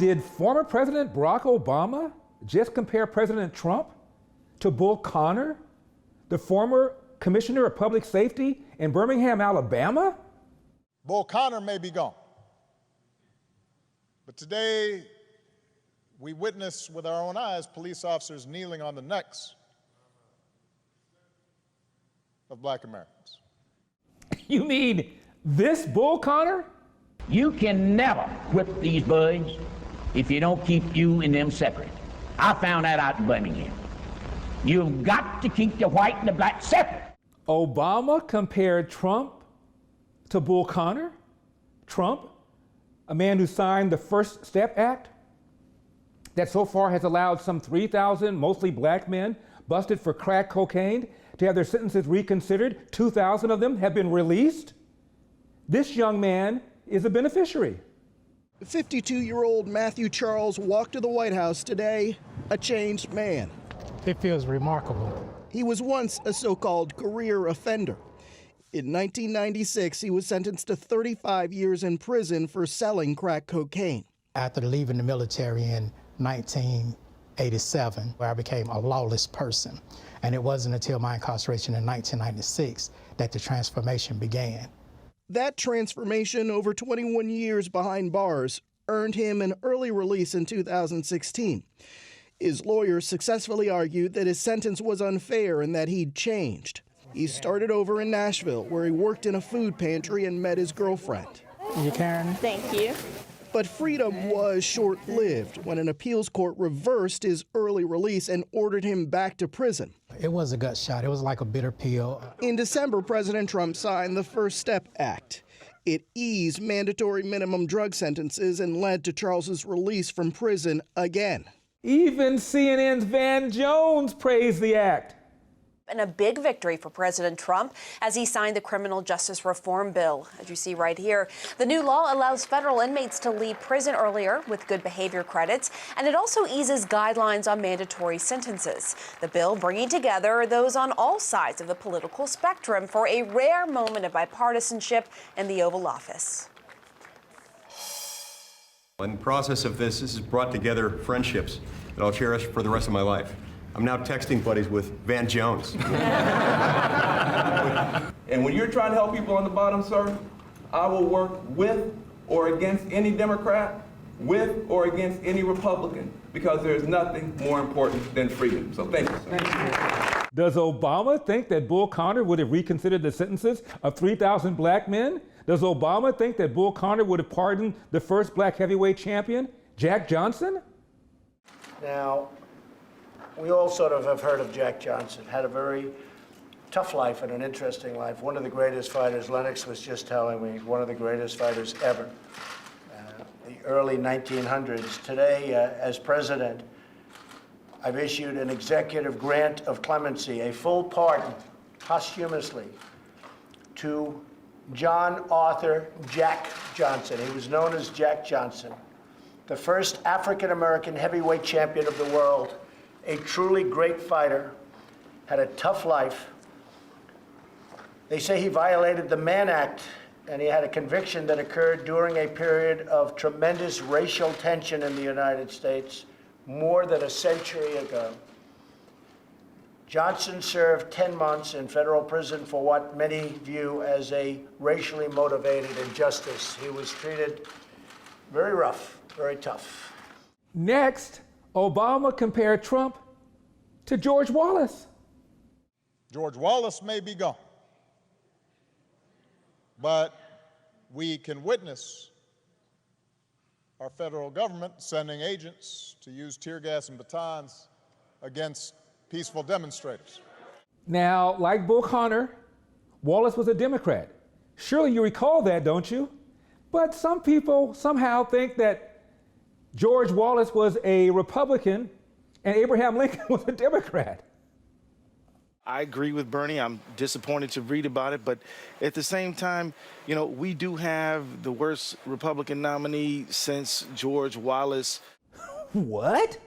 did former President Barack Obama just compare President Trump to Bull Connor, the former Commissioner of Public Safety in Birmingham, Alabama? Bull Connor may be gone, but today we witness with our own eyes police officers kneeling on the necks of Black Americans. You mean this Bull Connor? You can never whip these boys if you don't keep you and them separate. I found that out in Birmingham. You've got to keep the white and the black separate. Obama compared Trump to Bull Connor? Trump, a man who signed the First Step Act that so far has allowed some 3,000 mostly black men busted for crack cocaine to have their sentences reconsidered. 2,000 of them have been released. This young man is a beneficiary. 52-year-old Matthew Charles walked to the White House today, a changed man. It feels remarkable. He was once a so-called career offender. In 1996, he was sentenced to 35 years in prison for selling crack cocaine. After leaving the military in 1987, where I became a lawless person, and it wasn't until my incarceration in 1996 that the transformation began. That transformation over 21 years behind bars earned him an early release in 2016. His lawyers successfully argued that his sentence was unfair and that he'd changed. He started over in Nashville, where he worked in a food pantry and met his girlfriend. You, Karen? Thank you. But freedom was short-lived when an appeals court reversed his early release and ordered him back to prison. It was a gut shot. It was like a bitter pill. In December, President Trump signed the First Step Act. It eased mandatory minimum drug sentences and led to Charles's release from prison again. Even CNN's Van Jones praised the act. And a big victory for President Trump as he signed the criminal justice reform bill. As you see right here, the new law allows federal inmates to leave prison earlier with good behavior credits, and it also eases guidelines on mandatory sentences. The bill bringing together those on all sides of the political spectrum for a rare moment of bipartisanship in the Oval Office. In the process of this has brought together friendships that I'll cherish for the rest of my life. I'm now texting buddies with Van Jones. And when you're trying to help people on the bottom, sir, I will work with or against any Democrat, with or against any Republican, because there is nothing more important than freedom. So thank you, sir. Thank you. Does Obama think that Bull Connor would have reconsidered the sentences of 3,000 black men? Does Obama think that Bull Connor would have pardoned the first black heavyweight champion, Jack Johnson? Now, we all sort of have heard of Jack Johnson, had a very tough life and an interesting life. One of the greatest fighters, Lennox was just telling me, one of the greatest fighters ever. The early 1900s. Today, as president, I've issued an executive grant of clemency, a full pardon, posthumously, to John Arthur Jack Johnson. He was known as Jack Johnson, the first African-American heavyweight champion of the world, a truly great fighter, had a tough life. They say he violated the Mann Act, and he had a conviction that occurred during a period of tremendous racial tension in the United States more than a century ago. Johnson served 10 months in federal prison for what many view as a racially motivated injustice. He was treated very rough, very tough. Next, Obama compared Trump to George Wallace. George Wallace may be gone, but we can witness our federal government sending agents to use tear gas and batons against peaceful demonstrators. Now, like Bull Connor, Wallace was a Democrat. Surely you recall that, don't you? But some people somehow think that George Wallace was a Republican and Abraham Lincoln was a Democrat. I agree with Bernie. I'm disappointed to read about it, but at the same time, you know, we do have the worst Republican nominee since George Wallace. What?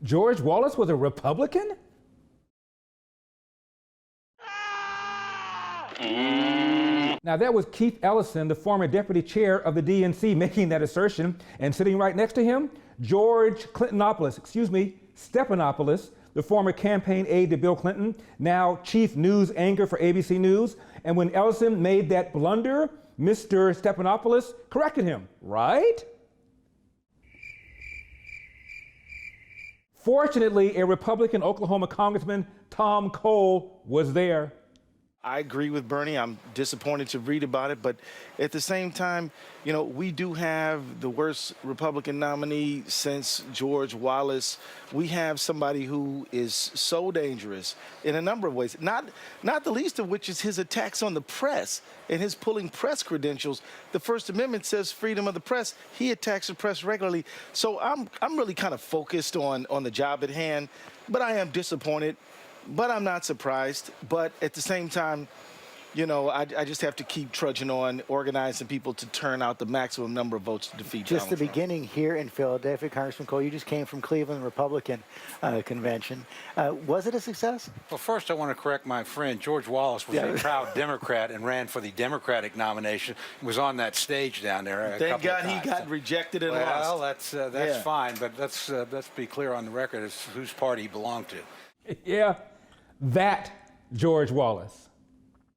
George Wallace was a Republican? Now, that was Keith Ellison, the former deputy chair of the DNC, making that assertion. And sitting right next to him, George Stephanopoulos, the former campaign aide to Bill Clinton, now chief news anchor for ABC News. And when Ellison made that blunder, Mr. Stephanopoulos corrected him, right? Fortunately, a Republican Oklahoma Congressman, Tom Cole, was there. I agree with Bernie. I'm disappointed to read about it, but at the same time, you know, we do have the worst Republican nominee since George Wallace. We have somebody who is so dangerous in a number of ways, not the least of which is his attacks on the press and his pulling press credentials. The First Amendment says freedom of the press. He attacks the press regularly. So I'm really kind of focused on the job at hand, but I am disappointed. But I'm not surprised. But at the same time, you know, I just have to keep trudging on, organizing people to turn out the maximum number of votes to defeat Just Donald the Trump. beginning here in Philadelphia, Congressman Cole, you just came from Cleveland Republican Convention. Was it a success? Well, first I want to correct my friend. George Wallace was a proud Democrat and ran for the Democratic nomination. He was on that stage down there Thank God he got rejected and lost. Well, that's fine, but let's be clear on the record as to whose party he belonged to. Yeah, that George Wallace.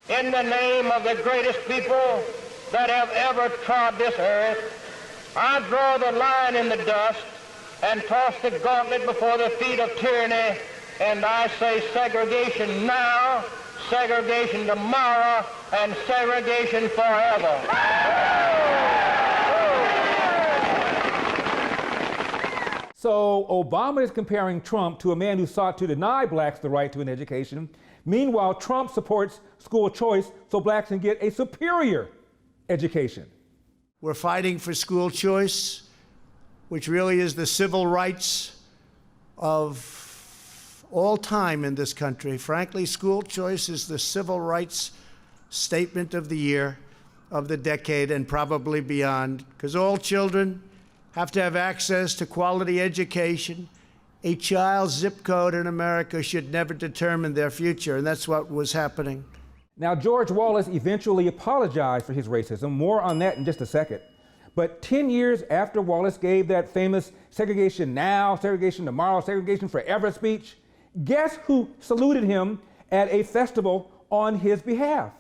In the name of the greatest people that have ever trod this earth, I draw the line in the dust and toss the gauntlet before the feet of tyranny, and I say segregation now, segregation tomorrow, and segregation forever. So Obama is comparing Trump to a man who sought to deny blacks the right to an education. Meanwhile, Trump supports school choice so blacks can get a superior education. We're fighting for school choice, which really is the civil rights of all time in this country. Frankly, school choice is the civil rights statement of the year, of the decade, and probably beyond, because all children have to have access to quality education. A child's zip code in America should never determine their future, and that's what was happening. Now, George Wallace eventually apologized for his racism. More on that in just a second. But 10 years after Wallace gave that famous segregation now, segregation tomorrow, segregation forever speech, guess who saluted him at a festival on his behalf?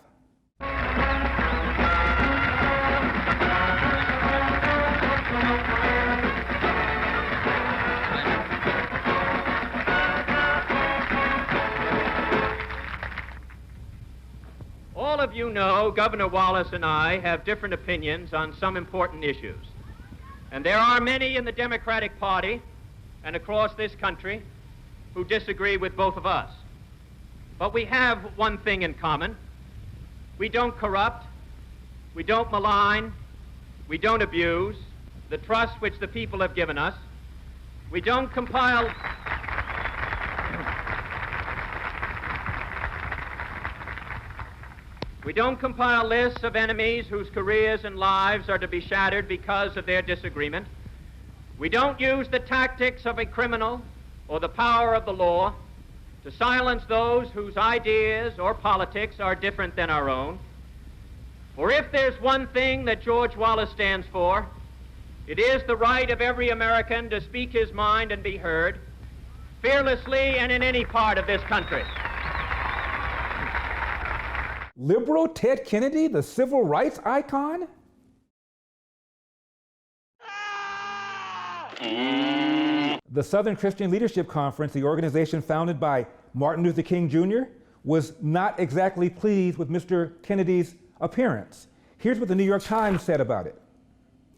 All of you know Governor Wallace and I have different opinions on some important issues. And there are many in the Democratic Party and across this country who disagree with both of us. But we have one thing in common. We don't corrupt, we don't malign, we don't abuse the trust which the people have given us. We don't compile lists of enemies whose careers and lives are to be shattered because of their disagreement. We don't use the tactics of a criminal or the power of the law to silence those whose ideas or politics are different than our own. For if there's one thing that George Wallace stands for, it is the right of every American to speak his mind and be heard, fearlessly and in any part of this country. Liberal Ted Kennedy, the civil rights icon? The Southern Christian Leadership Conference, the organization founded by Martin Luther King Jr., was not exactly pleased with Mr. Kennedy's appearance. Here's what the New York Times said about it.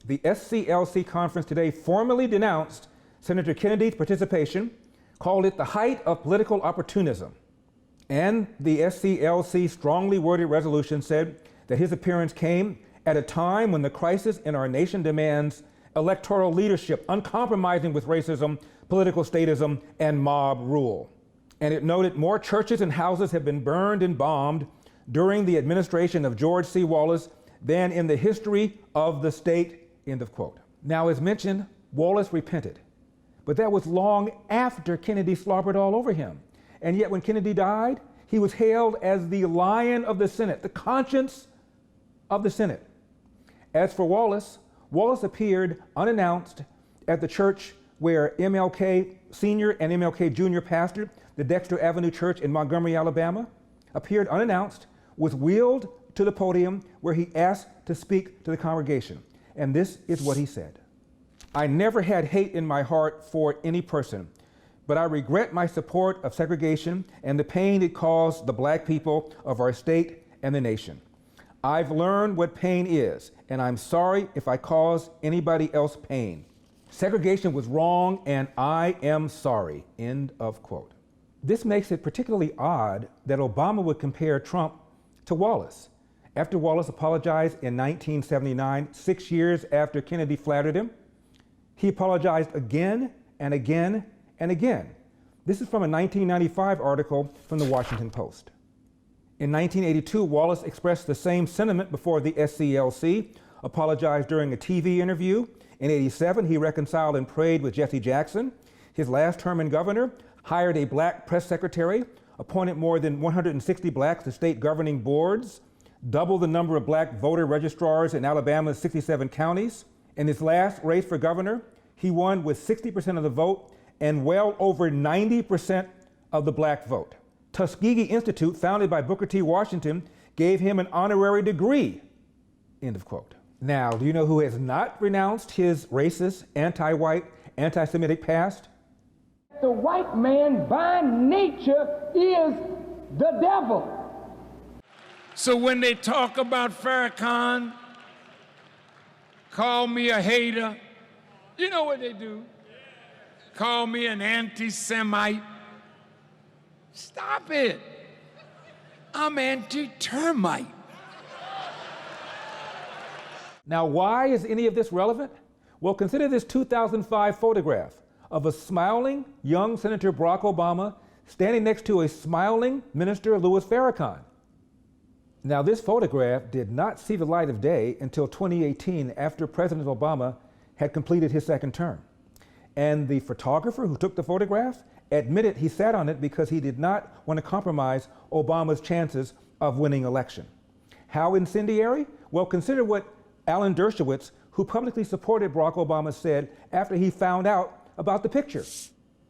The SCLC conference today formally denounced Senator Kennedy's participation, called it the height of political opportunism. And the SCLC strongly worded resolution said that his appearance came at a time when the crisis in our nation demands electoral leadership, uncompromising with racism, political statism, and mob rule. And it noted more churches and houses have been burned and bombed during the administration of George C. Wallace than in the history of the state, end of quote. Now, as mentioned, Wallace repented, but that was long after Kennedy slobbered all over him. And yet when Kennedy died, he was hailed as the lion of the Senate, the conscience of the Senate. As for Wallace, Wallace appeared unannounced at the church where MLK Sr. and MLK Jr. pastored, the Dexter Avenue Church in Montgomery, Alabama, appeared unannounced, was wheeled to the podium where he asked to speak to the congregation. And this is what he said. "I never had hate in my heart for any person, but I regret my support of segregation and the pain it caused the black people of our state and the nation. I've learned what pain is, and I'm sorry if I caused anybody else pain. Segregation was wrong, and I am sorry." End of quote. This makes it particularly odd that Obama would compare Trump to Wallace. After Wallace apologized in 1979, 6 years after Kennedy flattered him, he apologized again and again and again. This is from a 1995 article from the Washington Post. In 1982, Wallace expressed the same sentiment before the SCLC, apologized during a TV interview. In 87, he reconciled and prayed with Jesse Jackson. His last term in governor, hired a black press secretary, appointed more than 160 blacks to state governing boards, doubled the number of black voter registrars in Alabama's 67 counties. In his last race for governor, he won with 60% of the vote and well over 90% of the black vote. Tuskegee Institute, founded by Booker T. Washington, gave him an honorary degree. End of quote. Now, do you know who has not renounced his racist, anti-white, anti-Semitic past? The white man by nature is the devil. So when they talk about Farrakhan, call me a hater, you know what they do? Call me an anti-Semite. Stop it. I'm anti-termite. Now, why is any of this relevant? Well, consider this 2005 photograph of a smiling young Senator Barack Obama standing next to a smiling Minister Louis Farrakhan. Now, this photograph did not see the light of day until 2018, after President Obama had completed his second term. And the photographer who took the photograph admitted he sat on it because he did not want to compromise Obama's chances of winning election. How incendiary? Well, consider what Alan Dershowitz, who publicly supported Barack Obama, said after he found out about the picture.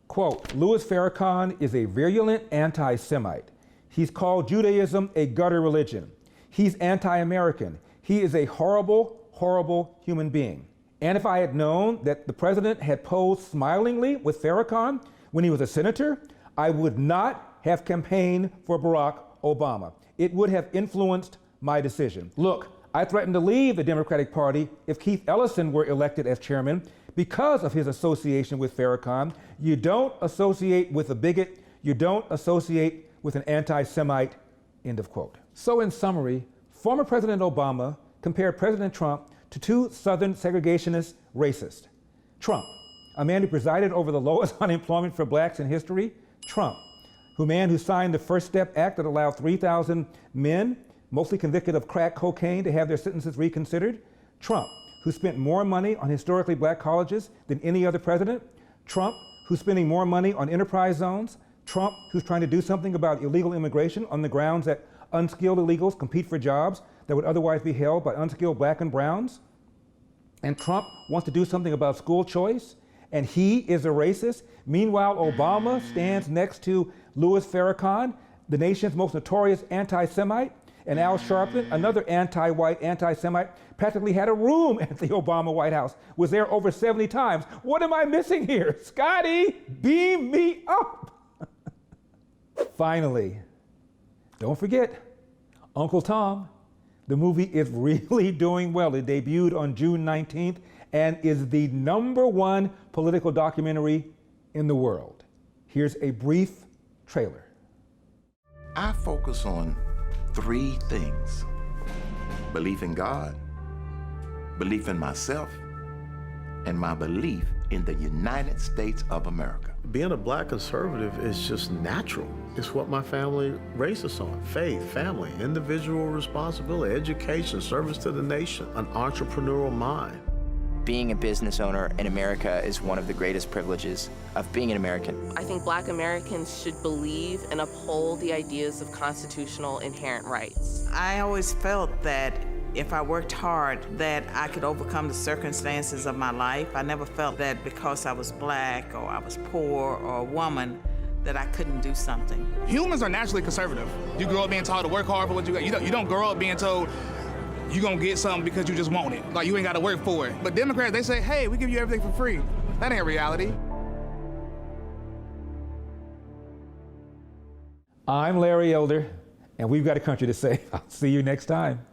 Quote, "Louis Farrakhan is a virulent anti-Semite. He's called Judaism a gutter religion. He's anti-American. He is a horrible, horrible human being. And if I had known that the president had posed smilingly with Farrakhan when he was a senator, I would not have campaigned for Barack Obama. It would have influenced my decision. Look, I threatened to leave the Democratic Party if Keith Ellison were elected as chairman because of his association with Farrakhan. You don't associate with a bigot. You don't associate with an anti-Semite," end of quote. So in summary, former President Obama compared President Trump to two Southern segregationist racists. Trump, a man who presided over the lowest unemployment for blacks in history. Trump, a man who signed the First Step Act that allowed 3,000 men, mostly convicted of crack cocaine, to have their sentences reconsidered. Trump, who spent more money on historically black colleges than any other president. Trump, who's spending more money on enterprise zones. Trump, who's trying to do something about illegal immigration on the grounds that unskilled illegals compete for jobs that would otherwise be held by unskilled black and browns. And Trump wants to do something about school choice, and he is a racist. Meanwhile, Obama stands next to Louis Farrakhan, the nation's most notorious anti-Semite, and Al Sharpton, another anti-white, anti-Semite, practically had a room at the Obama White House, was there over 70 times. What am I missing here? Scotty, beam me up. Finally, don't forget, Uncle Tom. The movie is really doing well. It debuted on June 19th and is the #1 political documentary in the world. Here's a brief trailer. I focus on 3 things: belief in God, belief in myself, and my belief in the United States of America. Being a black conservative is just natural. It's what my family raised us on: faith, family, individual responsibility, education, service to the nation, an entrepreneurial mind. Being a business owner in America is one of the greatest privileges of being an American. I think black Americans should believe and uphold the ideas of constitutional inherent rights. I always felt that if I worked hard, that I could overcome the circumstances of my life. I never felt that because I was black or I was poor or a woman that I couldn't do something. Humans are naturally conservative. You grow up being told to work hard for what you got. You don't grow up being told you're gonna get something because you just want it. Like, you ain't gotta work for it. But Democrats, they say, hey, we give you everything for free. That ain't reality. I'm Larry Elder, and we've got a country to save. I'll see you next time.